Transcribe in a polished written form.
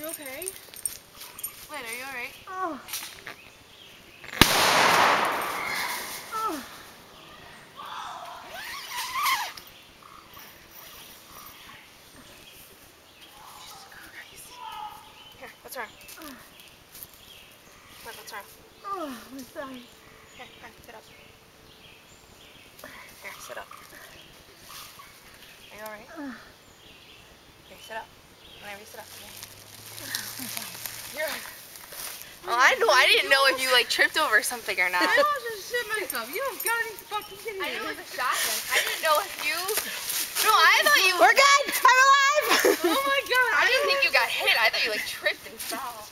okay? Lynn, are you alright? Oh. Oh. Here, what's wrong? Look, what's wrong? Oh, my side. Here, sit up. Here, sit up. Are you alright? Here, sit up. Whenever you sit up, okay? Here. Oh, I didn't know if you like tripped over something or not. I almost shit myself. You don't got any fucking kidding me. I knew it was a shotgun. I didn't know if you... No, I thought you... We're good! I'm alive! Oh my god. I didn't think you got hit. I thought you like tripped and fell.